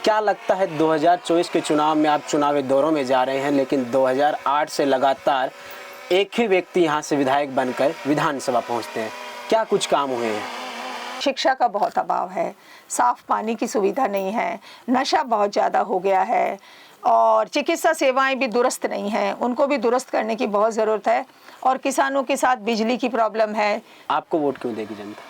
क्या लगता है 2024 के चुनाव में, आप चुनावी दौरों में जा रहे हैं, लेकिन 2008 से लगातार एक ही व्यक्ति यहाँ से विधायक बनकर विधानसभा पहुँचते हैं, क्या कुछ काम हुए हैं? शिक्षा का बहुत अभाव है, साफ पानी की सुविधा नहीं है, नशा बहुत ज़्यादा हो गया है और चिकित्सा सेवाएं भी दुरुस्त नहीं हैं, उनको भी दुरुस्त करने की बहुत ज़रूरत है। और किसानों के साथ बिजली की प्रॉब्लम है। आपको वोट क्यों देगी जनता?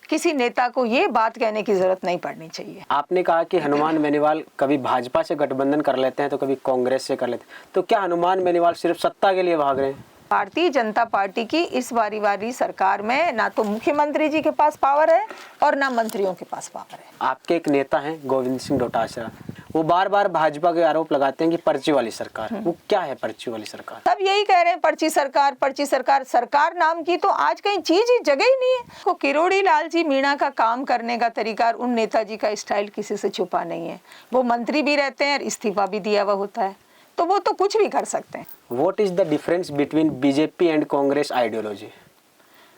किसी नेता को ये बात कहने की ज़रूरत नहीं पड़नी चाहिए। आपने कहा कि हनुमान बेनीवाल कभी भाजपा से गठबंधन कर लेते हैं तो कभी कांग्रेस से कर लेते हैं, तो क्या हनुमान बेनीवाल सिर्फ सत्ता के लिए भाग रहे हैं? भारतीय जनता पार्टी की इस वारी सरकार में ना तो मुख्यमंत्री जी के पास पावर है और ना मंत्रियों के पास पावर है। आपके एक नेता हैं गोविंद सिंह डोटासरा, वो बार बार भाजपा के आरोप लगाते हैं कि पर्ची वाली सरकार। वो क्या है पर्ची वाली सरकार? सब यही कह रहे हैं पर्ची सरकार, पर्ची सरकार। सरकार नाम की तो आज कहीं चीज ही जगह ही नहीं है। तो किरोड़ी लाल जी मीणा का काम करने का तरीका, उन नेताजी का स्टाइल किसी से छुपा नहीं है। वो मंत्री भी रहते हैं और इस्तीफा भी दिया हुआ होता है, तो वो तो कुछ भी कर सकते हैं। What is the difference between BJP and Congress ideology?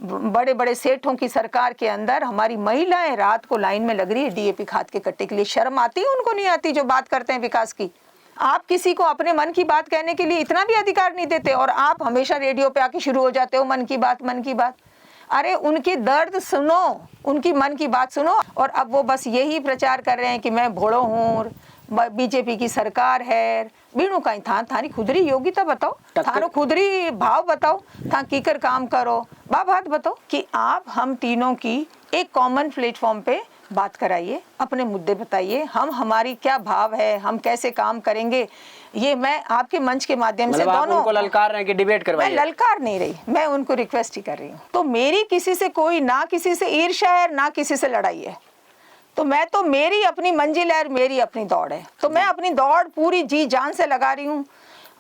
बड़े बड़े सेठों की सरकार के अंदर हमारी महिलाएं रात को लाइन में लग रही है डीएपी खाद के कट्टे के लिए। शर्म आती है उनको? नहीं आती जो बात करते हैं विकास की। आप किसी को अपने मन की बात कहने के लिए इतना भी अधिकार नहीं देते और आप हमेशा रेडियो पे आके शुरू हो जाते हो मन की बात, मन की बात। अरे उनके दर्द सुनो, उनकी मन की बात सुनो। और अब वो बस यही प्रचार कर रहे हैं कि मैं भोड़ो हूँ, बीजेपी की सरकार है। बीणु का थानी खुदरी योग्यता बताओ, थानो खुदरी भाव बताओ, था कीकर काम करो। बात बताओ कि आप हम तीनों की एक कॉमन प्लेटफॉर्म पे बात कराइए, अपने मुद्दे बताइए, हम हमारी क्या भाव है, हम कैसे काम करेंगे। ये मैं आपके मंच के माध्यम से दोनों उनको ललकार रहे हैं कि डिबेट करवाइए। मैं ललकार नहीं रही, मैं उनको रिक्वेस्ट ही कर रही हूँ। तो मेरी किसी से कोई, ना किसी से ईर्ष्या है ना किसी से लड़ाई है। तो मैं तो, मेरी अपनी मंजिल है, मेरी अपनी दौड़ है। तो मैं अपनी दौड़ पूरी जी जान से लगा रही हूँ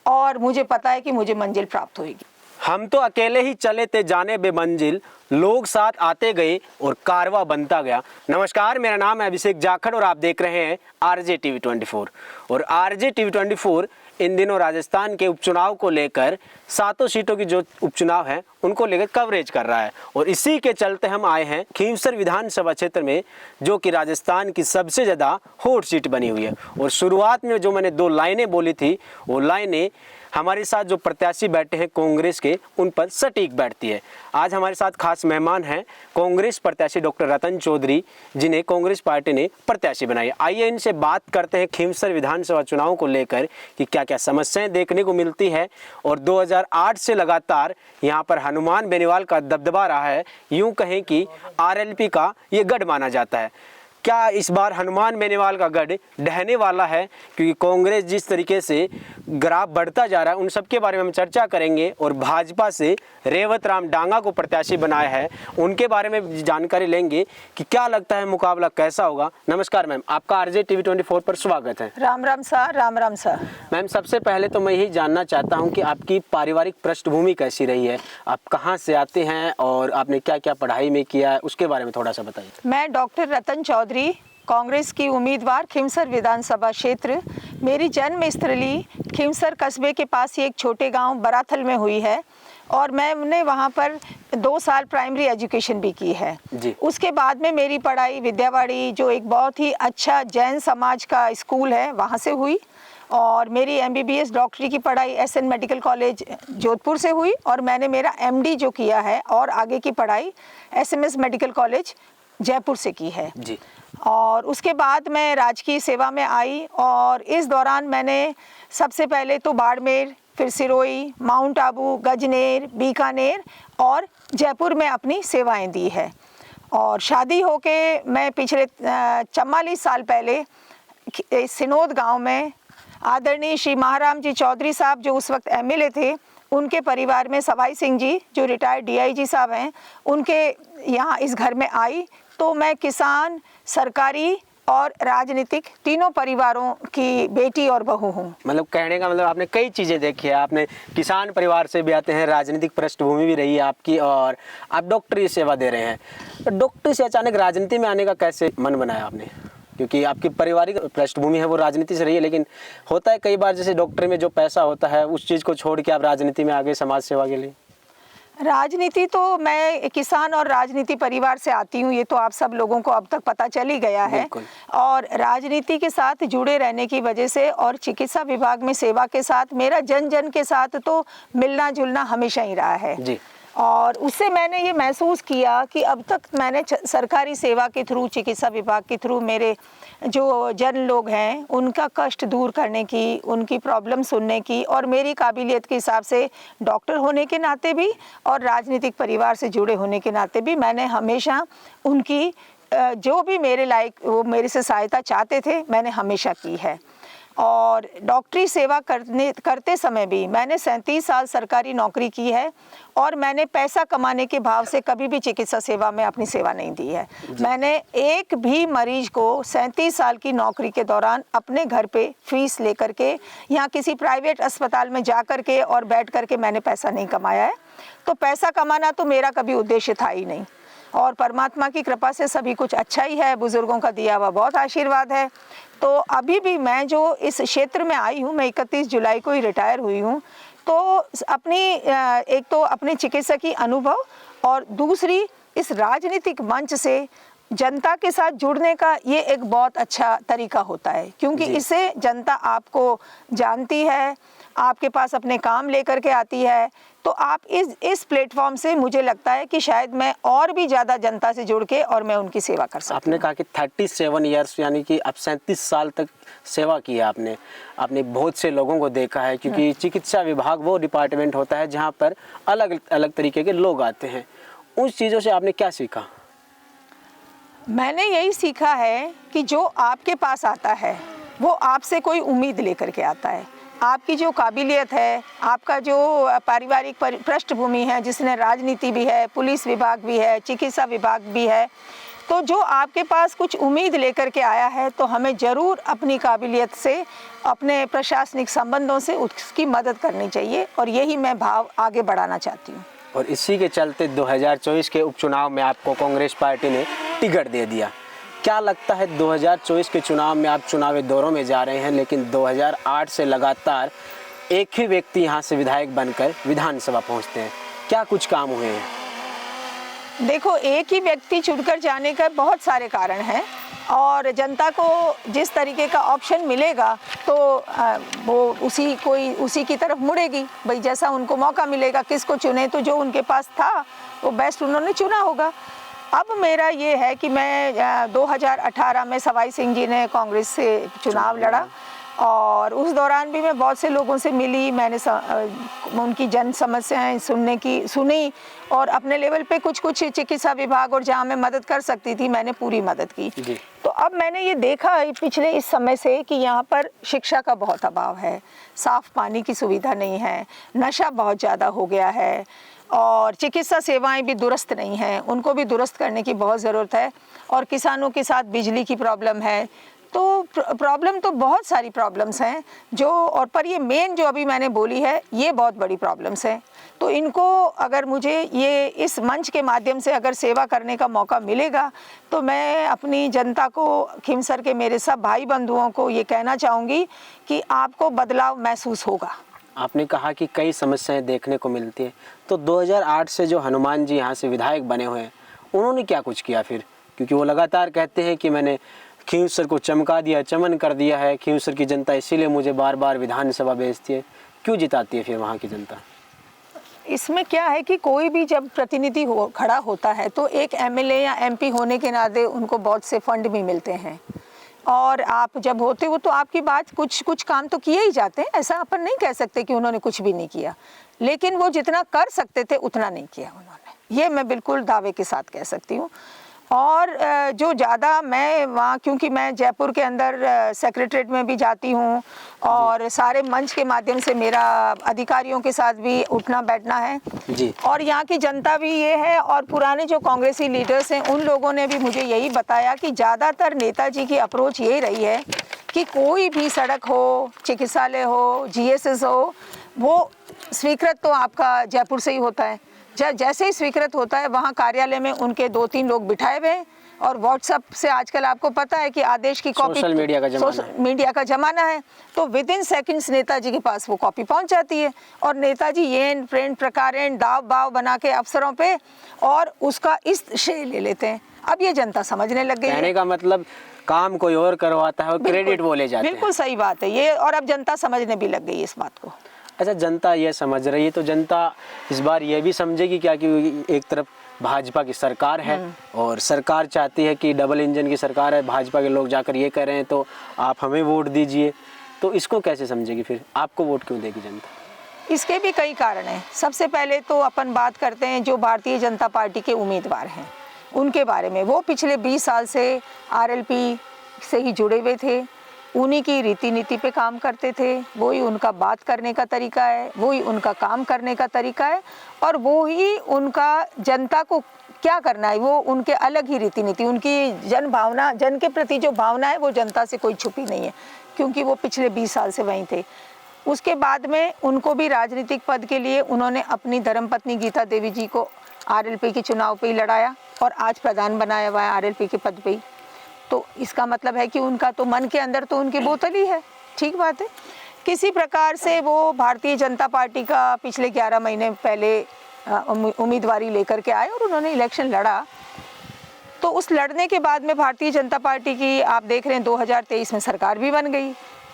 और मुझे पता है कि मुझे मंजिल प्राप्त होगी। हम तो अकेले ही चले थे जाने बेमंजिल, लोग साथ आते गए और कारवा बनता गया। नमस्कार, मेरा नाम है अभिषेक जाखड़ और आप देख रहे हैं आरजे टीवी 24। और आरजे टीवी 24 इन दिनों राजस्थान के उपचुनाव को लेकर 7 सीटों की जो उपचुनाव हैं उनको लेकर कवरेज कर रहा है। और इसी के चलते हम आए हैं खींवसर विधानसभा क्षेत्र में, जो कि राजस्थान की सबसे ज़्यादा हॉट सीट बनी हुई है। और शुरुआत में जो मैंने 2 लाइनें बोली थी, वो लाइनें हमारे साथ जो प्रत्याशी बैठे हैं कांग्रेस के, उन पर सटीक बैठती है। आज हमारे साथ खास मेहमान हैं कांग्रेस प्रत्याशी डॉक्टर रतन चौधरी, जिन्हें कांग्रेस पार्टी ने प्रत्याशी बनाई। आइए इनसे बात करते हैं खींवसर विधानसभा चुनाव को लेकर कि क्या क्या समस्याएं देखने को मिलती है। और 2008 से लगातार यहाँ पर हनुमान बेनीवाल का दबदबा रहा है, यूँ कहें कि आरएलपी का ये गढ़ माना जाता है। क्या इस बार हनुमान बेनीवाल का गढ़ ढहने वाला है? क्योंकि कांग्रेस जिस तरीके से ग्राफ बढ़ता जा रहा है, उन सब के बारे में हम चर्चा करेंगे। और भाजपा से रेवत राम डांगा को प्रत्याशी बनाया है, उनके बारे में जानकारी लेंगे कि क्या लगता है मुकाबला कैसा होगा। नमस्कार मैम, आपका आरजे टीवी 24 पर स्वागत है। Ram Ram sir, Ram Ram sir. Ma'am, सबसे पहले तो मैं यही जानना चाहता हूँ कि आपकी पारिवारिक पृष्ठभूमि कैसी रही है, आप कहाँ से आते हैं और आपने क्या क्या पढ़ाई में किया है, उसके बारे में थोड़ा सा बताइए। मैं डॉक्टर रतन चौधरी, कांग्रेस की उम्मीदवार, खींवसर विधानसभा क्षेत्र। मेरी जन्म स्थली खींवसर कस्बे के पास ही एक छोटे गांव बराथल में हुई है और मैंने वहां पर 2 साल प्राइमरी एजुकेशन भी की है जी। उसके बाद में मेरी पढ़ाई विद्यावाड़ी, जो एक बहुत ही अच्छा जैन समाज का स्कूल है, वहां से हुई। और मेरी MBBS डॉक्टरी की पढ़ाई SN मेडिकल कॉलेज जोधपुर से हुई। और मैंने मेरा MD जो किया है और आगे की पढ़ाई SMS मेडिकल कॉलेज जयपुर से की है जी। और उसके बाद मैं राजकीय सेवा में आई और इस दौरान मैंने सबसे पहले तो बाड़मेर, फिर सिरोही, माउंट आबू, गजनेर, बीकानेर और जयपुर में अपनी सेवाएं दी है। और शादी होके मैं पिछले 44 साल पहले सिनोद गांव में आदरणीय श्री महाराम जी चौधरी साहब, जो उस वक्त MLA थे, उनके परिवार में सवाई सिंह जी, जो रिटायर्ड DIG साहब हैं, उनके यहाँ इस घर में आई। तो मैं किसान, सरकारी और राजनीतिक तीनों परिवारों की बेटी और बहू हूँ। मतलब कहने का मतलब आपने कई चीज़ें देखी है। आपने किसान परिवार से भी आते हैं, राजनीतिक पृष्ठभूमि भी रही है आपकी, और आप डॉक्टरी सेवा दे रहे हैं। तो डॉक्टरी से अचानक राजनीति में आने का कैसे मन बनाया आपने? क्योंकि आपकी पारिवारिक पृष्ठभूमि है वो राजनीति से रही है, लेकिन होता है कई बार जैसे डॉक्टरी में जो पैसा होता है उस चीज़ को छोड़ के आप राजनीति में आ गए समाज सेवा के लिए। राजनीति तो मैं किसान और राजनीति परिवार से आती हूँ, ये तो आप सब लोगों को अब तक पता चल ही गया है। और राजनीति के साथ जुड़े रहने की वजह से और चिकित्सा विभाग में सेवा के साथ मेरा जन जन के साथ तो मिलना जुलना हमेशा ही रहा है जी। और उससे मैंने ये महसूस किया कि अब तक मैंने सरकारी सेवा के थ्रू, चिकित्सा विभाग के थ्रू मेरे जो जन लोग हैं उनका कष्ट दूर करने की, उनकी प्रॉब्लम सुनने की और मेरी काबिलियत के हिसाब से डॉक्टर होने के नाते भी और राजनीतिक परिवार से जुड़े होने के नाते भी मैंने हमेशा उनकी जो भी मेरे लायक वो मेरे से सहायता चाहते थे मैंने हमेशा की है। और डॉक्टरी सेवा करते समय भी मैंने 37 साल सरकारी नौकरी की है और मैंने पैसा कमाने के भाव से कभी भी चिकित्सा सेवा में अपनी सेवा नहीं दी है। मैंने एक भी मरीज को 37 साल की नौकरी के दौरान अपने घर पे फीस लेकर के यहाँ किसी प्राइवेट अस्पताल में जा कर के और बैठ कर के मैंने पैसा नहीं कमाया है। तो पैसा कमाना तो मेरा कभी उद्देश्य था ही नहीं और परमात्मा की कृपा से सभी कुछ अच्छा ही है, बुजुर्गों का दिया हुआ बहुत आशीर्वाद है। तो अभी भी मैं जो इस क्षेत्र में आई हूँ, मैं 31 जुलाई को ही रिटायर हुई हूँ, तो अपनी एक तो अपने चिकित्सकीय अनुभव और दूसरी इस राजनीतिक मंच से जनता के साथ जुड़ने का ये एक बहुत अच्छा तरीका होता है क्योंकि इससे जनता आपको जानती है, आपके पास अपने काम लेकर के आती है। तो आप इस प्लेटफॉर्म से मुझे लगता है कि शायद मैं और भी ज़्यादा जनता से जुड़ के और मैं उनकी सेवा कर सकती हूँ। आपने कहा कि 37 ईयर्स यानी कि अब 37 साल तक सेवा की है आपने बहुत से लोगों को देखा है क्योंकि चिकित्सा विभाग वो डिपार्टमेंट होता है जहाँ पर अलग अलग तरीके के लोग आते हैं। उन चीज़ों से आपने क्या सीखा? मैंने यही सीखा है कि जो आपके पास आता है वो आपसे कोई उम्मीद लेकर के आता है। आपकी जो काबिलियत है, आपका जो पारिवारिक पृष्ठभूमि है, जिसने राजनीति भी है, पुलिस विभाग भी है, चिकित्सा विभाग भी है, तो जो आपके पास कुछ उम्मीद लेकर के आया है तो हमें ज़रूर अपनी काबिलियत से, अपने प्रशासनिक संबंधों से उसकी मदद करनी चाहिए और यही मैं भाव आगे बढ़ाना चाहती हूँ। और इसी के चलते 2024 के उपचुनाव में आपको कांग्रेस पार्टी ने टिकट दे दिया। क्या लगता है 2024 के चुनाव में आप चुनावी दौरों में जा रहे हैं लेकिन 2008 से लगातार एक ही व्यक्ति यहां से विधायक बनकर विधानसभा पहुंचते हैं, क्या कुछ काम हुए हैं? देखो, एक ही व्यक्ति चुनकर जाने का बहुत सारे कारण हैं और जनता को जिस तरीके का ऑप्शन मिलेगा तो वो उसी की तरफ मुड़ेगी। भाई जैसा उनको मौका मिलेगा किसको चुने, तो जो उनके पास था वो बेस्ट उन्होंने चुना होगा। अब मेरा ये है कि मैं 2018 में सवाई सिंह जी ने कांग्रेस से चुनाव लड़ा और उस दौरान भी मैं बहुत से लोगों से मिली, मैंने उनकी जन समस्याएं सुनी और अपने लेवल पे कुछ चिकित्सा विभाग और जहां मैं मदद कर सकती थी मैंने पूरी मदद की। तो अब मैंने ये देखा पिछले इस समय से कि यहाँ पर शिक्षा का बहुत अभाव है, साफ पानी की सुविधा नहीं है, नशा बहुत ज़्यादा हो गया है और चिकित्सा सेवाएं भी दुरुस्त नहीं हैं, उनको भी दुरुस्त करने की बहुत ज़रूरत है। और किसानों के साथ बिजली की प्रॉब्लम है। तो प्रॉब्लम तो बहुत सारी प्रॉब्लम्स हैं जो, और पर ये मेन जो अभी मैंने बोली है ये बहुत बड़ी प्रॉब्लम्स हैं। तो इनको अगर मुझे ये इस मंच के माध्यम से अगर सेवा करने का मौका मिलेगा तो मैं अपनी जनता को, खिमसर के मेरे सब भाई बंधुओं को ये कहना चाहूँगी कि आपको बदलाव महसूस होगा। आपने कहा कि कई समस्याएं देखने को मिलती हैं, तो 2008 से जो हनुमान जी यहाँ से विधायक बने हुए हैं उन्होंने क्या कुछ किया फिर? क्योंकि वो लगातार कहते हैं कि मैंने खींवसर को चमका दिया, चमन कर दिया है, खींवसर की जनता इसीलिए मुझे बार बार विधानसभा भेजती है। क्यों जिताती है फिर वहाँ की जनता? इसमें क्या है कि कोई भी जब प्रतिनिधि खड़ा होता है तो एक एमएलए या एमपी होने के नाते उनको बहुत से फंड भी मिलते हैं और आप जब होते हो तो आपकी बात कुछ काम तो किए ही जाते हैं। ऐसा अपन नहीं कह सकते कि उन्होंने कुछ भी नहीं किया, लेकिन वो जितना कर सकते थे उतना नहीं किया उन्होंने, ये मैं बिल्कुल दावे के साथ कह सकती हूँ। और जो ज़्यादा मैं वहाँ, क्योंकि मैं जयपुर के अंदर सेक्रेटरीट में भी जाती हूँ और सारे मंच के माध्यम से मेरा अधिकारियों के साथ भी उठना बैठना है जी। और यहाँ की जनता भी ये है और पुराने जो कांग्रेसी लीडर्स हैं उन लोगों ने भी मुझे यही बताया कि ज़्यादातर नेताजी की अप्रोच यही रही है कि कोई भी सड़क हो, चिकित्सालय हो, जीएसएस हो, वो स्वीकृत तो आपका जयपुर से ही होता है। जैसे ही स्वीकृत होता है वहाँ कार्यालय में उनके 2-3 लोग बिठाए हुए हैं और व्हाट्सएप से आजकल आपको पता है कि आदेश की कॉपी, सोशल मीडिया का ज़माना है। मीडिया का ज़माना है, तो विद इन सेकेंड्स नेताजी के पास वो कॉपी पहुंच जाती है और नेताजी येन प्रेंट प्रकारेण दाव बाव बना के अफसरों पे और उसका इस श्रेय ले लेते हैं। अब ये जनता समझने लग गई है। कहने का मतलब काम कोई और करवाता है और क्रेडिट वो ले जाते हैं। बिल्कुल सही बात है ये, और अब जनता समझने भी लग गई इस बात को। अच्छा, जनता ये समझ रही है तो जनता इस बार ये भी समझेगी क्या कि एक तरफ भाजपा की सरकार है और सरकार चाहती है कि डबल इंजन की सरकार है, भाजपा के लोग जाकर ये कह रहे हैं तो आप हमें वोट दीजिए, तो इसको कैसे समझेगी? फिर आपको वोट क्यों देगी जनता? इसके भी कई कारण हैं। सबसे पहले तो अपन बात करते हैं जो भारतीय जनता पार्टी के उम्मीदवार हैं उनके बारे में। वो पिछले 20 साल से आरएलपी से ही जुड़े हुए थे, उन्हीं की रीति नीति पे काम करते थे, वही उनका बात करने का तरीका है, वही उनका काम करने का तरीका है और वो ही उनका जनता को क्या करना है, वो उनके अलग ही रीति नीति, उनकी जन भावना, जन के प्रति जो भावना है वो जनता से कोई छुपी नहीं है, क्योंकि वो पिछले 20 साल से वहीं थे। उसके बाद में उनको भी राजनीतिक पद के लिए उन्होंने अपनी धर्मपत्नी गीता देवी जी को आरएलपी के चुनाव पे ही लड़ाया और आज प्रधान बनाया हुआ है आरएलपी के पद पे ही। तो इसका मतलब है कि उनका तो मन के अंदर तो उनकी बोतल ही है। ठीक बात है। किसी प्रकार से वो भारतीय जनता पार्टी का पिछले 11 महीने पहले उम्मीदवारी लेकर के आए और उन्होंने इलेक्शन लड़ा। तो उस लड़ने के बाद में भारतीय जनता पार्टी की आप देख रहे हैं 2023 में सरकार भी बन गई।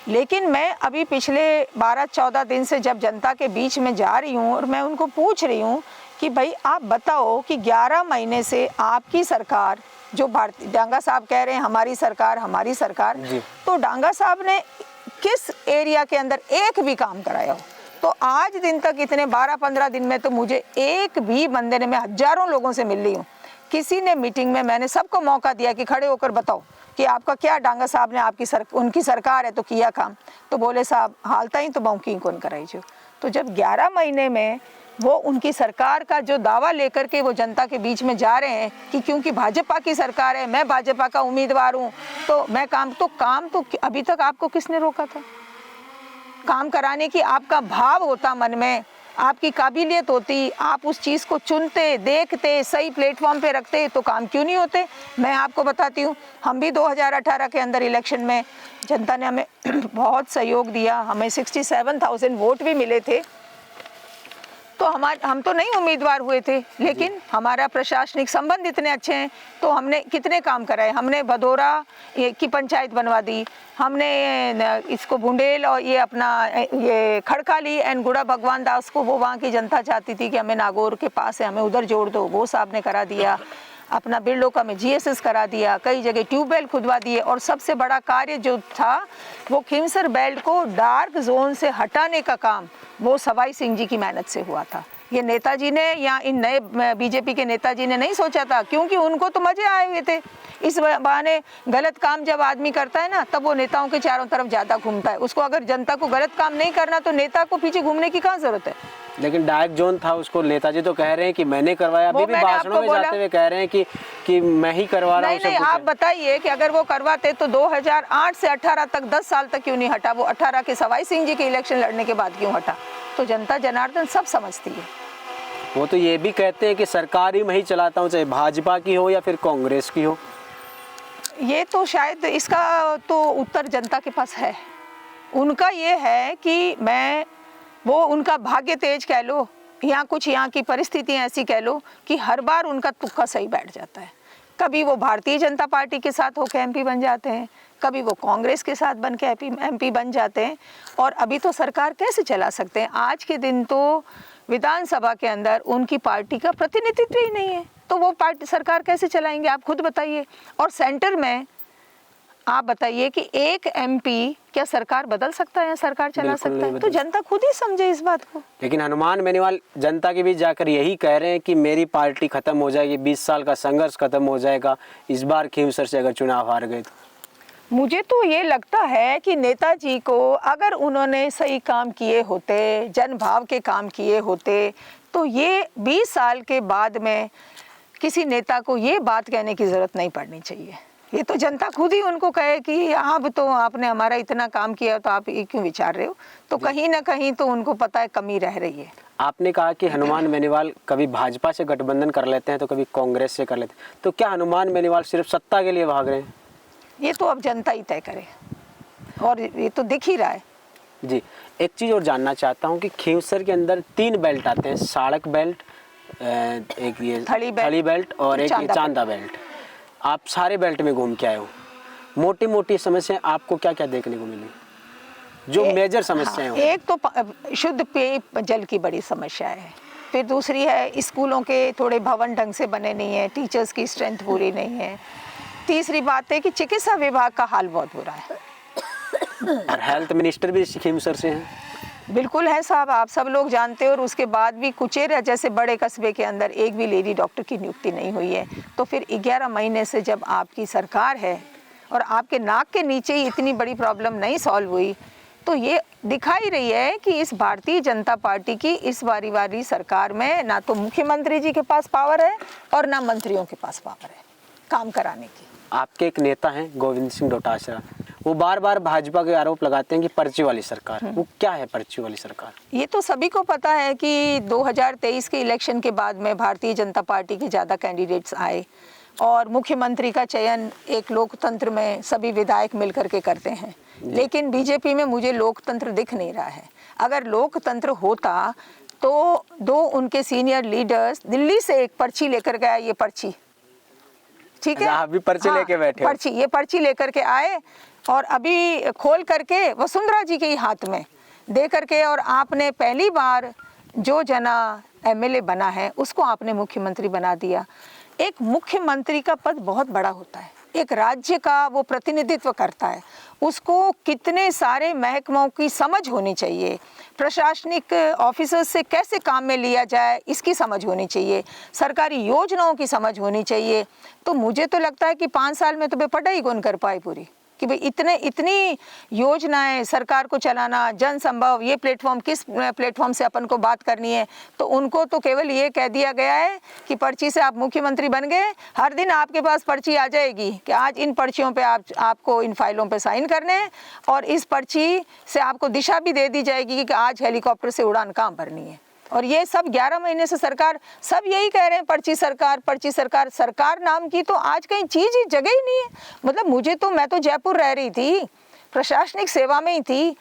लेकिन मैं अभी पिछले 12-14 दिन से जब जनता के बीच में जा रही हूँ और मैं उनको पूछ रही हूँ कि भाई आप बताओ कि 11 महीने से आपकी सरकार, जो भारतीय डांगा साहब कह रहे हैं हमारी सरकार, तो डांगा साहब ने किस एरिया के अंदर एक भी काम कराया हो? तो आज दिन तक इतने 12-15 दिन में तो मुझे एक भी बंदे ने, मैं हजारों लोगों से मिल रही हूँ, किसी ने मीटिंग में मैंने सबको मौका दिया कि खड़े होकर बताओ कि आपका क्या, डांगा साहब ने आपकी उनकी सरकार है तो किया काम? तो बोले साहब हालता ही तो बाउकी कौन कराई जो। तो जब 11 महीने में वो उनकी सरकार का जो दावा लेकर के वो जनता के बीच में जा रहे हैं कि क्योंकि भाजपा की सरकार है, मैं भाजपा का उम्मीदवार हूँ तो मैं काम तो अभी तक आपको किसने रोका था? काम कराने की आपका भाव होता, मन में आपकी काबिलियत होती, आप उस चीज़ को चुनते, देखते, सही प्लेटफॉर्म पे रखते तो काम क्यों नहीं होते? मैं आपको बताती हूँ, हम भी 2018 के अंदर इलेक्शन में जनता ने हमें बहुत सहयोग दिया, हमें 67,000 वोट भी मिले थे। तो हम तो नहीं उम्मीदवार हुए थे, लेकिन हमारा प्रशासनिक संबंध इतने अच्छे हैं तो हमने कितने काम कराए। हमने भदौरा की पंचायत बनवा दी, हमने इसको बुंडेल और ये अपना ये खड़काली एंड गुड़ा भगवान दास को, वो वहाँ की जनता चाहती थी कि हमें नागौर के पास है, हमें उधर जोड़ दो, वो साहब ने करा दिया। अपना बिरलोका में जीएसएस करा दिया, कई जगह ट्यूबवेल खुदवा दिए और सबसे बड़ा कार्य जो था वो खिमसर बेल्ट को डार्क जोन से हटाने का काम वो सवाई सिंह जी की मेहनत से हुआ था। ये नेताजी ने या इन नए बीजेपी के नेताजी ने नहीं सोचा था, क्योंकि उनको तो मजे आए हुए थे। इस बहाने गलत काम जब आदमी करता है ना तब वो नेताओं के चारों तरफ ज़्यादा घूमता है। उसको अगर जनता को गलत काम नहीं करना तो नेता को पीछे घूमने की कहाँ जरूरत है? लेकिन डार्क जोन था, उसको नेताजी तो कह रहे हैं कि मैंने करवाया, अभी भी भाषणों में जाते हुए कह रहे हैं कि मैं ही करवा रहा हूँ। नहीं, आप बताइए कि अगर वो करवाते तो 2008 से 18 तक 10 साल तक क्यों नहीं हटा? वो 18 के सवाई सिंह जी के इलेक्शन लड़ने के बाद क्यों हटा? तो जनता जनार्दन सब समझती है। वो तो ये भी कहते हैं कि सरकार ही मैं ही चलाता हूँ, चाहे भाजपा की हो या फिर कांग्रेस की हो। ये तो शायद इसका तो उत्तर जनता के पास है। उनका ये है कि वो उनका भाग्य तेज कह लो या कुछ यहाँ की परिस्थितियाँ ऐसी कह लो कि हर बार उनका तुक्का सही बैठ जाता है। कभी वो भारतीय जनता पार्टी के साथ होकर एमपी बन जाते हैं, कभी वो कांग्रेस के साथ बन के एमपी बन जाते हैं। और अभी तो सरकार कैसे चला सकते हैं? आज के दिन तो विधानसभा के अंदर उनकी पार्टी का प्रतिनिधित्व ही नहीं है, तो वो पार्टी सरकार कैसे चलाएंगे? आप खुद बताइए। और सेंटर में आप बताइए कि एक एमपी क्या सरकार बदल सकता है या सरकार चला सकता है? तो जनता खुद ही समझे इस बात को। लेकिन हनुमान बेनीवाल जनता के बीच जाकर यही कह रहे हैं कि मेरी पार्टी खत्म हो जाएगी, 20 साल का संघर्ष खत्म हो जाएगा इस बार खींवसर से अगर चुनाव हार गए तो। मुझे तो ये लगता है कि नेताजी को अगर उन्होंने सही काम किए होते, जनभाव के काम किए होते, तो ये 20 साल के बाद में किसी नेता को ये बात कहने की जरूरत नहीं पड़नी चाहिए। ये तो जनता खुद ही उनको कहे कि अब तो आपने हमारा इतना काम किया तो आप ये क्यों विचार रहे हो? तो कहीं ना कहीं तो उनको पता है कमी रह रही है। आपने कहा कि हनुमान बेनीवाल कभी भाजपा से गठबंधन कर लेते हैं तो कभी कांग्रेस से कर लेते हैं, तो क्या हनुमान बेनीवाल सिर्फ सत्ता के लिए भाग रहे हैं? ये तो अब जनता ही तय करे, और ये तो दिख ही रहा है। जी, एक चीज़ और जानना चाहता हूँ कि खींवसर के अंदर 3 बेल्ट आते हैं, साड़क बेल्ट, एक ये थली बेल्ट और एक ये चांदा बेल्ट। आप सारे बेल्ट में घूम के आए हो, मोटी मोटी समस्याएं आपको क्या क्या देखने को मिली जो मेजर समस्याएं हो? एक तो शुद्ध पेय जल की बड़ी समस्या है, फिर दूसरी है स्कूलों के थोड़े भवन ढंग से बने नहीं है, टीचर्स की स्ट्रेंथ पूरी नहीं है, तीसरी बात है कि चिकित्सा विभाग का हाल बहुत बुरा है। और हेल्थ मिनिस्टर भी खींवसर से हैं। बिल्कुल है साहब, आप सब लोग जानते हो, और उसके बाद भी कुचेरा जैसे बड़े कस्बे के अंदर एक भी लेडी डॉक्टर की नियुक्ति नहीं हुई है। तो फिर 11 महीने से जब आपकी सरकार है और आपके नाक के नीचे ही इतनी बड़ी प्रॉब्लम नहीं सॉल्व हुई, तो ये दिखाई रही है कि इस भारतीय जनता पार्टी की इस बारी वाली सरकार में ना तो मुख्यमंत्री जी के पास पावर है और ना मंत्रियों के पास पावर है काम कराने की। आपके एक नेता हैं गोविंद सिंह डोटासरा, वो बार बार भाजपा के आरोप लगाते हैं कि पर्ची वाली सरकार। वो क्या है पर्ची वाली सरकार? ये तो सभी को पता है कि 2023 के इलेक्शन के बाद में भारतीय जनता पार्टी के ज़्यादा कैंडिडेट्स आए और मुख्यमंत्री का चयन एक लोकतंत्र में सभी विधायक मिलकर के करते हैं, लेकिन बीजेपी में मुझे लोकतंत्र दिख नहीं रहा है। अगर लोकतंत्र होता तो 2 उनके सीनियर लीडर्स दिल्ली से एक पर्ची लेकर गया, ये पर्ची ठीक है, आप भी पर्ची लेके बैठे हो? ये पर्ची लेकर के आए और अभी खोल करके वसुंधरा जी के ही हाथ में दे करके, और आपने पहली बार जो जना एमएलए बना है उसको आपने मुख्यमंत्री बना दिया। एक मुख्यमंत्री का पद बहुत बड़ा होता है, एक राज्य का वो प्रतिनिधित्व करता है, उसको कितने सारे महकमों की समझ होनी चाहिए, प्रशासनिक ऑफिसर्स से कैसे काम में लिया जाए इसकी समझ होनी चाहिए, सरकारी योजनाओं की समझ होनी चाहिए। तो मुझे तो लगता है कि 5 साल में तो बेपटा ही कौन कर पाए पूरी, कि भाई इतनी योजनाएं सरकार को चलाना, जन संभव ये प्लेटफॉर्म किस प्लेटफॉर्म से अपन को बात करनी है, तो उनको तो केवल ये कह दिया गया है कि पर्ची से आप मुख्यमंत्री बन गए, हर दिन आपके पास पर्ची आ जाएगी कि आज इन पर्चियों पे आपको इन फाइलों पे साइन करने हैं, और इस पर्ची से आपको दिशा भी दे दी जाएगी कि आज हेलीकॉप्टर से उड़ान कहाँ भरनी है। और ये सब 11 महीने से सरकार सब यही कह रहे हैं, पर्ची सरकार, पर्ची सरकार। सरकार नाम की तो आज कहीं चीज ही जगह ही नहीं है। मतलब मैं तो जयपुर रह रही थी, प्रशासनिक सेवा में ही थी,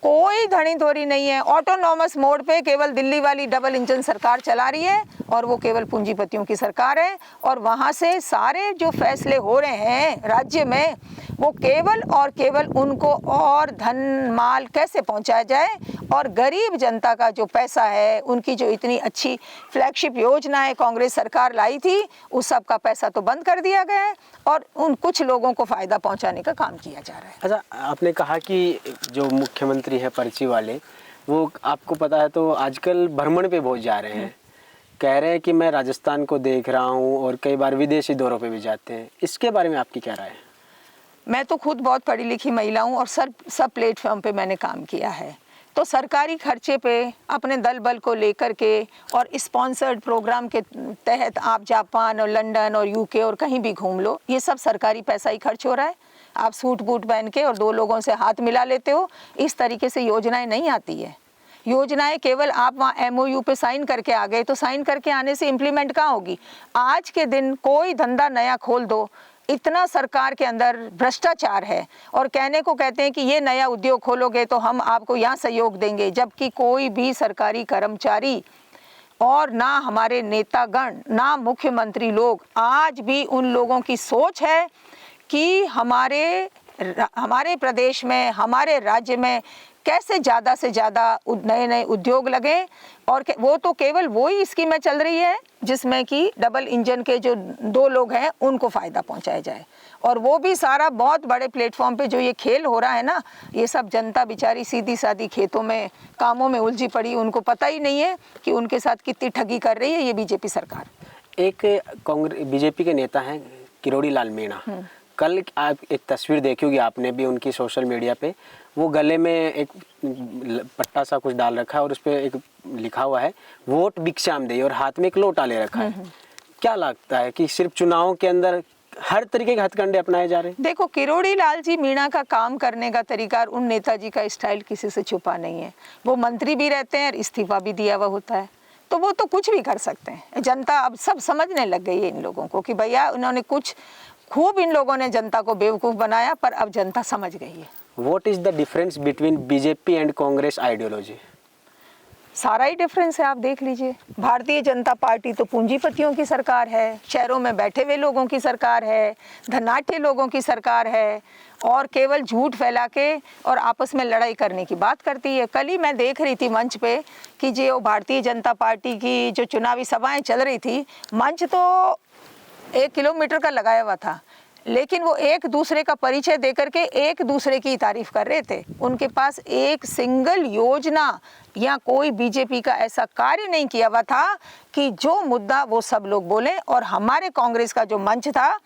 कोई धनी धोरी नहीं है। ऑटोनॉमस मोड पे केवल दिल्ली वाली डबल इंजन सरकार चला रही है और वो केवल पूंजीपतियों की सरकार है, और वहाँ से सारे जो फैसले हो रहे हैं राज्य में वो केवल और केवल उनको और धन माल कैसे पहुँचाया जाए, और गरीब जनता का जो पैसा है, उनकी जो इतनी अच्छी फ्लैगशिप योजनाएं कांग्रेस सरकार लाई थी, उस सब का पैसा तो बंद कर दिया गया है और उन कुछ लोगों को फ़ायदा पहुँचाने का काम किया जा रहा है। अच्छा, आपने कहा कि जो मुख्यमंत्री है पर्ची वाले, वो आपको पता है तो आजकल भ्रमण पे बहुत जा रहे हैं, कह रहे हैं कि मैं राजस्थान को देख रहा हूँ, और कई बार विदेशी दौरों पे भी जाते हैं। इसके बारे में आपकी क्या राय है? मैं तो खुद बहुत पढ़ी लिखी महिला हूँ और सब प्लेटफॉर्म पे मैंने काम किया है, तो सरकारी खर्चे पे अपने दल बल को लेकर के और स्पॉन्सर्ड प्रोग्राम के तहत आप जापान और लंदन और यूके और कहीं भी घूम लो, ये सब सरकारी पैसा ही खर्च हो रहा है। आप सूट बूट पहन के और 2 लोगों से हाथ मिला लेते हो, इस तरीके से योजनाएं नहीं आती है। योजनाएं केवल आप वहाँ एमओयू पे साइन करके आ गए, तो साइन करके आने से इम्प्लीमेंट कहाँ होगी? आज के दिन कोई धंधा नया खोल दो, इतना सरकार के अंदर भ्रष्टाचार है, और कहने को कहते हैं कि ये नया उद्योग खोलोगे तो हम आपको यहाँ सहयोग देंगे, जबकि कोई भी सरकारी कर्मचारी और ना हमारे नेतागण, ना मुख्यमंत्री लोग, आज भी उन लोगों की सोच है कि हमारे प्रदेश में, हमारे राज्य में कैसे ज़्यादा से ज़्यादा नए नए उद्योग लगे, और वो तो केवल वही स्कीमें चल रही है जिसमें कि डबल इंजन के जो 2 लोग हैं उनको फ़ायदा पहुंचाया जाए, और वो भी सारा बहुत बड़े प्लेटफॉर्म पे जो ये खेल हो रहा है ना, ये सब जनता बेचारी सीधी सादी खेतों में कामों में उलझी पड़ी, उनको पता ही नहीं है कि उनके साथ कितनी ठगी कर रही है ये बीजेपी सरकार। एक बीजेपी के नेता हैं किरोड़ी लाल मीणा, कल आप एक तस्वीर देखी होगी आपने भी उनकी सोशल मीडिया पे, वो गले में एक पट्टा सा कुछ डाल रखा है और उस पर एक लिखा हुआ है वोट भिक्षाम दे, और हाथ में एक लोटा ले रखा है। क्या लगता है कि सिर्फ चुनावों के अंदर हर तरीके के हथकंडे अपनाए जा रहे हैं। देखो, किरोड़ी लाल जी मीणा का काम करने का तरीका और उन नेताजी का स्टाइल किसी से छुपा नहीं है। वो मंत्री भी रहते हैं और इस्तीफा भी दिया हुआ होता है, तो वो तो कुछ भी कर सकते हैं। जनता अब सब समझने लग गई है इन लोगों को कि भैया उन्होंने कुछ खूब इन लोगों ने जनता को बेवकूफ़ बनाया, पर अब जनता समझ गई है। What is the difference between BJP and Congress ideology? सारा ही डिफरेंस है, आप देख लीजिए। भारतीय जनता पार्टी तो पूंजीपतियों की सरकार है, शहरों में बैठे हुए लोगों की सरकार है, धनाढ्य लोगों की सरकार है, और केवल झूठ फैला के और आपस में लड़ाई करने की बात करती है। कल ही मैं देख रही थी मंच पे कि जो भारतीय जनता पार्टी की जो चुनावी सभाएं चल रही थी, मंच तो 1 किलोमीटर का लगाया हुआ था, लेकिन वो एक दूसरे का परिचय देकर के एक दूसरे की तारीफ कर रहे थे। उनके पास एक सिंगल योजना या कोई बीजेपी का ऐसा कार्य नहीं किया हुआ था कि जो मुद्दा वो सब लोग बोले। और हमारे कांग्रेस का जो मंच था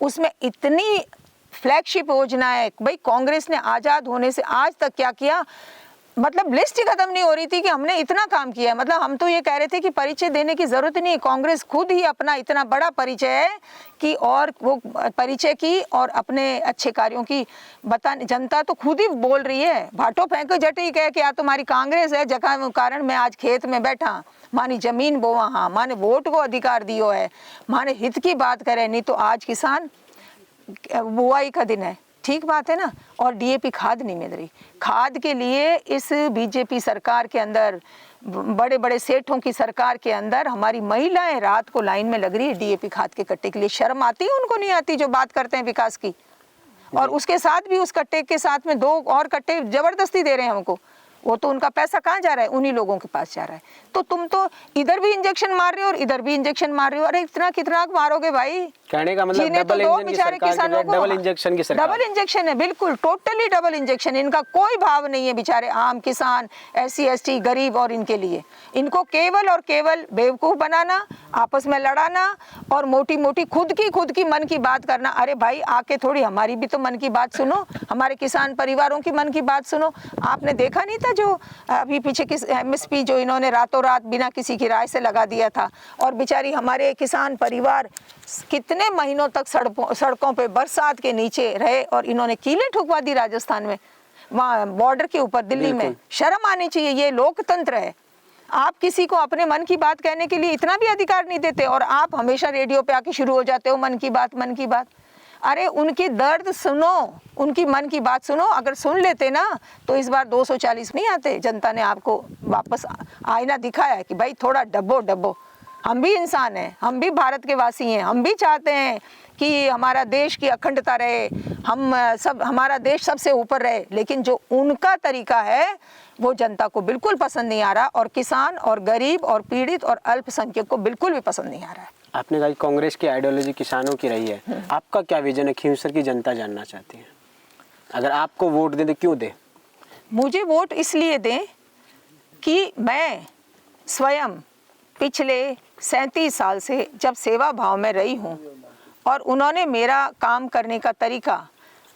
उसमें इतनी फ्लैगशिप योजना है। भाई, कांग्रेस ने आज़ाद होने से आज तक क्या किया, मतलब लिस्ट ही खत्म नहीं हो रही थी कि हमने इतना काम किया है। मतलब हम तो ये कह रहे थे कि परिचय देने की जरूरत नहीं, कांग्रेस खुद ही अपना इतना बड़ा परिचय है कि, और वो परिचय की और अपने अच्छे कार्यों की बताने, जनता तो खुद ही बोल रही है। भाटो फेंको जट ही कहे कि आ तुम्हारी कांग्रेस है, जगह कारण मैं आज खेत में बैठा, मानी जमीन बोवा, हाँ माने वोट को अधिकार दियो है, माने हित की बात करे, नहीं तो आज किसान बुआई का दिन है। ठीक बात है ना। और डीएपी खाद नहीं मिल रही। खाद के लिए इस बीजेपी सरकार के अंदर, बड़े बड़े सेठों की सरकार के अंदर हमारी महिलाएं रात को लाइन में लग रही है डीएपी खाद के कट्टे के लिए। शर्म आती है उनको? नहीं आती, जो बात करते हैं विकास की। और उसके साथ भी, उस कट्टे के साथ में 2 और कट्टे जबरदस्ती दे रहे हैं हमको। वो तो उनका पैसा कहाँ जा रहा है? उन्हीं लोगों के पास जा रहा है। तो तुम तो इधर भी इंजेक्शन मार रहे हो और इधर भी इंजेक्शन मार रहे हो। अरे इतना कितना मारोगे भाई? कहने का मतलब डबल इंजेक्शन की सरकार। डबल इंजेक्शन है, बिल्कुल टोटली डबल इंजेक्शन। इनका कोई भाव नहीं है बेचारे आम किसान, SC ST गरीब और इनके लिए। इनको केवल और केवल बेवकूफ बनाना, आपस में लड़ाना और मोटी मोटी खुद की मन की बात करना। अरे भाई, आके थोड़ी हमारी भी तो मन की बात सुनो, हमारे किसान परिवारों की मन की बात सुनो। आपने देखा नहीं था जो अभी पीछे किस MSP जो इन्होंने रातों रात बिना किसी की राय से लगा दिया था, और बेचारी हमारे किसान परिवार कितने महीनों तक सड़कों पे बरसात के नीचे रहे, और इन्होंने कीलें ठुकवा दी राजस्थान में, वहाँ बॉर्डर के ऊपर दिल्ली में। शर्म आनी चाहिए, ये लोकतंत्र है। आप किसी को अपने मन की बात कहने के लिए इतना भी अधिकार नहीं देते, और आप हमेशा रेडियो पे आके शुरू हो जाते हो मन की बात, मन की बात। अरे उनकी दर्द सुनो, उनकी मन की बात सुनो। अगर सुन लेते ना तो इस बार 240 नहीं आते। जनता ने आपको वापस आईना दिखाया है कि भाई थोड़ा डब्बो। हम भी इंसान हैं, हम भी भारत के वासी हैं, हम भी चाहते हैं कि हमारा देश की अखंडता रहे, हमारा देश सबसे ऊपर रहे। लेकिन जो उनका तरीका है वो जनता को बिल्कुल पसंद नहीं आ रहा, और किसान और गरीब और पीड़ित और अल्पसंख्यक को बिल्कुल भी पसंद नहीं आ रहा है। आपने कहा कांग्रेस की आइडियोलॉजी किसानों की रही है, आपका क्या विजन है? खींवसर की जनता जानना चाहती है। अगर आपको वोट दें तो क्यों दें? मुझे वोट इसलिए दें कि मैं स्वयं पिछले 37 साल से जब सेवा भाव में रही हूँ, और उन्होंने मेरा काम करने का तरीका,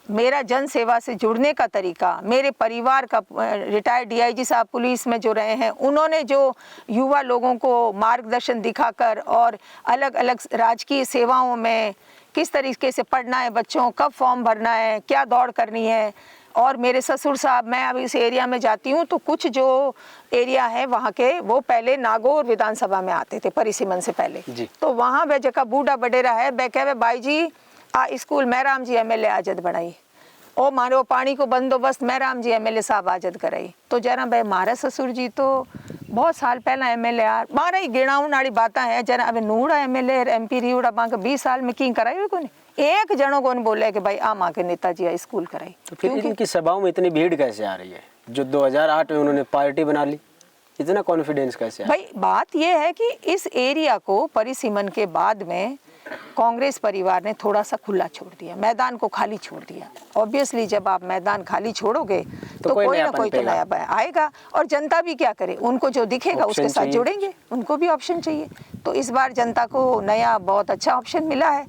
मेरा जन सेवा से जुड़ने का तरीका, मेरे परिवार का, रिटायर्ड DIG साहब पुलिस में जो रहे हैं, उन्होंने जो युवा लोगों को मार्गदर्शन दिखाकर और अलग अलग राजकीय सेवाओं में किस तरीके से पढ़ना है बच्चों, कब फॉर्म भरना है, क्या दौड़ करनी है। और मेरे ससुर साहब, मैं अब इस एरिया में जाती हूँ तो कुछ जो एरिया है वहाँ के, वो पहले नागौर विधानसभा में आते थे परिसीमन से पहले। तो वहाँ वह जगह बूढ़ा बडेरा है, वह कहे भाई जी स्कूल मैराम जी MLA आजद बनाई, ओ मारो पानी को बंदोबस्त मैराम जी MLA साहब आजद कराई। तो जरा भाई मारा ससुर जी तो बहुत साल पहला MLA यार, मारा ही गिणाउन वाली बात है। जरा अब नूड़ा MLA MP रियूड़ा बांक 20 साल में की कराई को नहीं, एक जनों को बोले कि भाई माँ के नेताजी स्कूल कराई। तो फिर इनकी सभाओं में इतनी भीड़ कैसे आ रही है? जो 2008 में उन्होंने पार्टी बना ली, इतना कॉन्फिडेंस कैसे आ? भाई बात यह है कि इस एरिया को परिसीमन के बाद में कांग्रेस परिवार ने थोड़ा सा खुला छोड़ दिया, मैदान को खाली छोड़ दिया। ऑब्वियसली जब आप मैदान खाली छोड़ोगे तो कोई ना कोई तो नया आएगा, और जनता भी क्या करे, उनको जो दिखेगा उसके साथ जुड़ेंगे, उनको भी ऑप्शन चाहिए। तो इस बार जनता को नया बहुत अच्छा ऑप्शन मिला है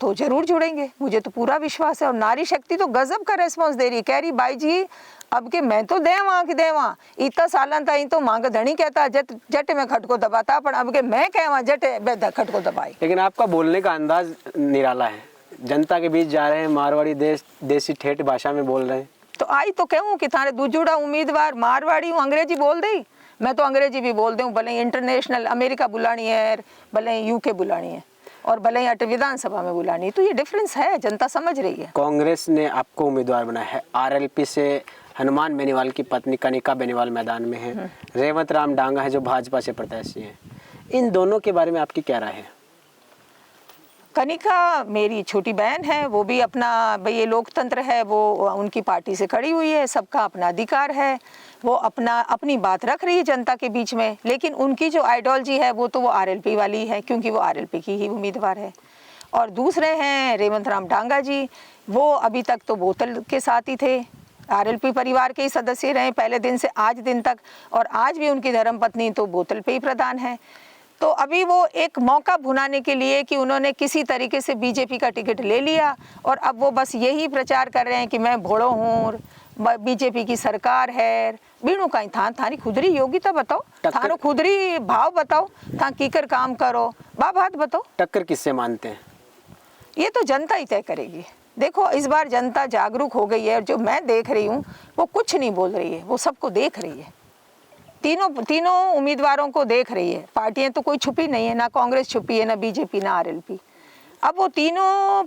तो जरूर जुड़ेंगे, मुझे तो पूरा विश्वास है। और नारी शक्ति तो गजब का रेस्पॉन्स दे रही, कह रही भाई जी अब के मैं तो देवा कि देवा, इतना सालन था तो मांग धनी कहता जट में खटको दबाता, पर अब के मैं कहवा जट खटको दबाई। लेकिन आपका बोलने का अंदाज निराला है, जनता के बीच जा रहे हैं, मारवाड़ी देसी ठेठ भाषा में बोल रहे हैं। तो आई तो कहूँ कि थारे दुजुड़ा उम्मीदवार मारवाड़ी हूँ, अंग्रेजी बोल दी, मैं तो अंग्रेजी भी बोल दूँ, भले इंटरनेशनल अमेरिका बुलानी है, भले यूके बुलानी है और भले ही अट विधानसभा में बुलानी है, तो ये डिफरेंस है, जनता समझ रही है। कांग्रेस ने आपको उम्मीदवार बनाया है, आरएलपी से हनुमान बेनीवाल की पत्नी कनिका बेनीवाल मैदान में है, रेवंत राम डांगा है जो भाजपा से प्रत्याशी हैं। इन दोनों के बारे में आपकी क्या राय है? कनिका मेरी छोटी बहन है, वो भी अपना, भाई ये लोकतंत्र है, वो उनकी पार्टी से खड़ी हुई है, सबका अपना अधिकार है, वो अपनी बात रख रही है जनता के बीच में, लेकिन उनकी जो आइडियोलॉजी है वो तो वो आरएलपी वाली है, क्योंकि वो आरएलपी की ही उम्मीदवार है। और दूसरे हैं रेवंत राम डांगा जी, वो अभी तक तो बोतल के साथ ही थे, आरएलपी परिवार के ही सदस्य रहे पहले दिन से आज दिन तक, और आज भी उनकी धर्मपत्नी तो बोतल पे ही प्रधान है। तो अभी वो एक मौका भुनाने के लिए कि उन्होंने किसी तरीके से बीजेपी का टिकट ले लिया और अब वो बस यही प्रचार कर रहे हैं कि मैं भोड़ो हूँ, बीजेपी की सरकार है। बीणु कहीं थारी खुदरी योग्यता बताओ, थारो खुदरी भाव बताओ, था कीकर काम करो, बात बताओ। टक्कर किससे मानते हैं? ये तो जनता ही तय करेगी। देखो इस बार जनता जागरूक हो गई है और जो मैं देख रही हूँ वो कुछ नहीं बोल रही है, वो सबको देख रही है, तीनों उम्मीदवारों को देख रही है। पार्टियां तो कोई छुपी नहीं है, ना कांग्रेस छुपी है, ना बीजेपी, ना आरएलपी। अब वो तीनों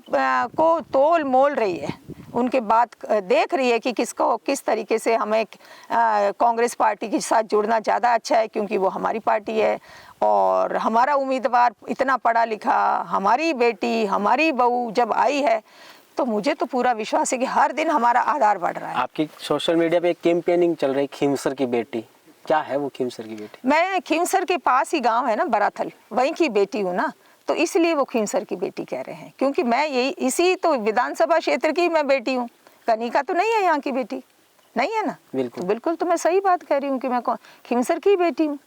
को तोल मोल रही है, उनके बात देख रही है कि किसको किस तरीके से हमें कांग्रेस पार्टी के साथ जुड़ना ज़्यादा अच्छा है, क्योंकि वो हमारी पार्टी है और हमारा उम्मीदवार इतना पढ़ा लिखा, हमारी बेटी, हमारी बहू जब आई है तो मुझे तो पूरा विश्वास है कि हर दिन हमारा आधार बढ़ रहा है। आपकी सोशल मीडिया पे एक कैंपेनिंग चल रही, खीमसर की बेटी, क्या है वो खीमसर की बेटी? मैं खीमसर के पास ही गांव है ना बराथल, वहीं की बेटी हूँ ना, तो इसलिए वो खीमसर की बेटी कह रहे हैं, क्योंकि मैं यही इसी तो विधानसभा क्षेत्र की मैं बेटी हूँ। कनिका तो नहीं है यहाँ की बेटी, नहीं है ना। बिल्कुल तो बिल्कुल तो मैं सही बात कह रही हूँ कि मैं खीमसर की बेटी हूँ।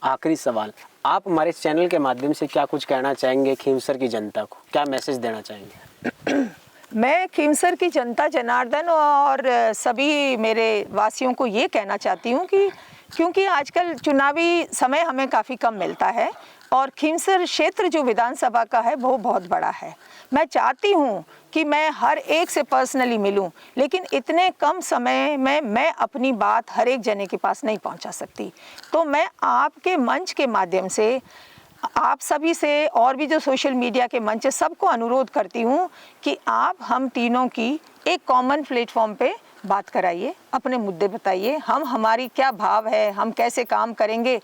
आखिरी सवाल, आप हमारे चैनल के माध्यम से क्या कुछ कहना चाहेंगे खीमसर की जनता को, क्या मैसेज देना चाहेंगे? मैं खीमसर की जनता जनार्दन और सभी मेरे वासियों को ये कहना चाहती हूँ कि क्योंकि आजकल चुनावी समय हमें काफ़ी कम मिलता है और खीमसर क्षेत्र जो विधानसभा का है वो बहुत बड़ा है। मैं चाहती हूँ कि मैं हर एक से पर्सनली मिलूं, लेकिन इतने कम समय में मैं अपनी बात हर एक जने के पास नहीं पहुँचा सकती। तो मैं आपके मंच के माध्यम से आप सभी से और भी जो सोशल मीडिया के मंच है सबको अनुरोध करती हूँ कि आप हम तीनों की एक कॉमन प्लेटफॉर्म पे बात कराइए, अपने मुद्दे बताइए, हमारी क्या भाव है, हम कैसे काम करेंगे।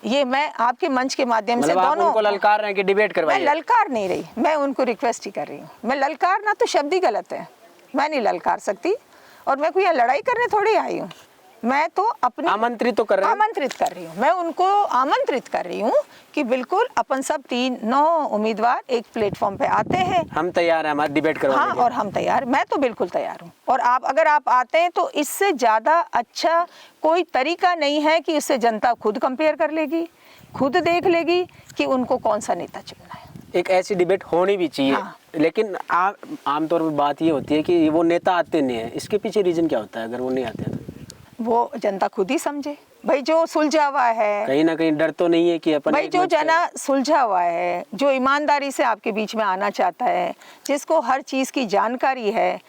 ये मैं आपके मंच के माध्यम से आप दोनों उनको ललकार रहे हैं कि डिबेट करवाइए? मैं ललकार नहीं रही, मैं उनको रिक्वेस्ट ही कर रही हूँ। मैं ललकारना तो शब्द ही गलत है, मैं नहीं ललकार सकती और मैं कोई यहाँ लड़ाई करने थोड़ी आई हूँ। मैं तो अपनी आमंत्रित कर रही हूँ, मैं उनको आमंत्रित कर रही हूँ कि बिल्कुल अपन सब 3-9 उम्मीदवार एक प्लेटफॉर्म पे आते हैं। हम तैयार हैं हमारी डिबेट करवाने हाँ, और हम तैयार, मैं तो बिल्कुल तैयार हूँ। और आप अगर आप आते हैं तो इससे ज़्यादा अच्छा कोई तरीका नहीं है कि इससे जनता खुद कंपेयर कर लेगी, खुद देख लेगी कि उनको कौन सा नेता चुनना है। एक ऐसी डिबेट होनी भी चाहिए। हाँ। लेकिन आमतौर पर बात ये होती है कि वो नेता आते नहीं है, इसके पीछे रीजन क्या होता है? अगर वो नहीं आते तो वो जनता खुद ही समझे। भाई जो सुलझा हुआ है, कहीं ना कहीं डर तो नहीं है कि अपन भाई जो जना सुलझा हुआ है, जो ईमानदारी से आपके बीच में आना चाहता है, जिसको हर चीज़ की जानकारी है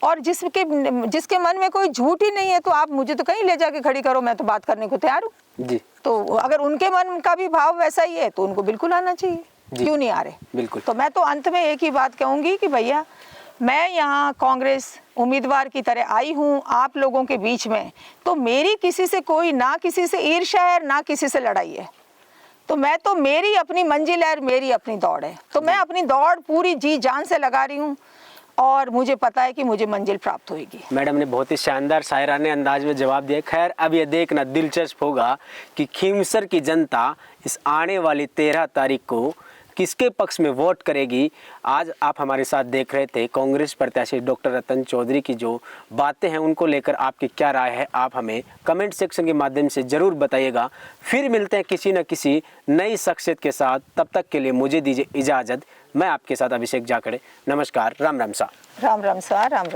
और जिसके मन में कोई झूठ ही नहीं है, तो आप मुझे तो कहीं ले जाके खड़ी करो, मैं तो बात करने को तैयार हूँ जी। तो अगर उनके मन का भी भाव वैसा ही है तो उनको बिल्कुल आना चाहिए, क्यों नहीं आ रहे? बिल्कुल। तो मैं तो अंत में एक ही बात कहूँगी कि भैया मैं यहाँ कांग्रेस उम्मीदवार की तरह आई हूँ आप लोगों के बीच में, तो मेरी किसी से कोई ना किसी से ईर्ष्या है ना किसी से लड़ाई है। तो मैं तो मेरी अपनी मंजिल है, मेरी अपनी दौड़ है, तो मैं अपनी दौड़ पूरी जी जान से लगा रही हूँ और मुझे पता है कि मुझे मंजिल प्राप्त होगी। मैडम ने बहुत ही शानदार शायराने अंदाज में जवाब दिया। खैर अब ये देखना दिलचस्प होगा कि खीमसर की जनता इस आने वाली 13 तारीख को किसके पक्ष में वोट करेगी। आज आप हमारे साथ देख रहे थे कांग्रेस प्रत्याशी डॉक्टर रतन चौधरी की जो बातें हैं उनको लेकर आपकी क्या राय है, आप हमें कमेंट सेक्शन के माध्यम से ज़रूर बताइएगा। फिर मिलते हैं किसी न किसी नई शख्सियत के साथ, तब तक के लिए मुझे दीजिए इजाज़त। मैं आपके साथ अभिषेक जाखड़, नमस्कार, राम राम सा। राम राम सा, राम राम।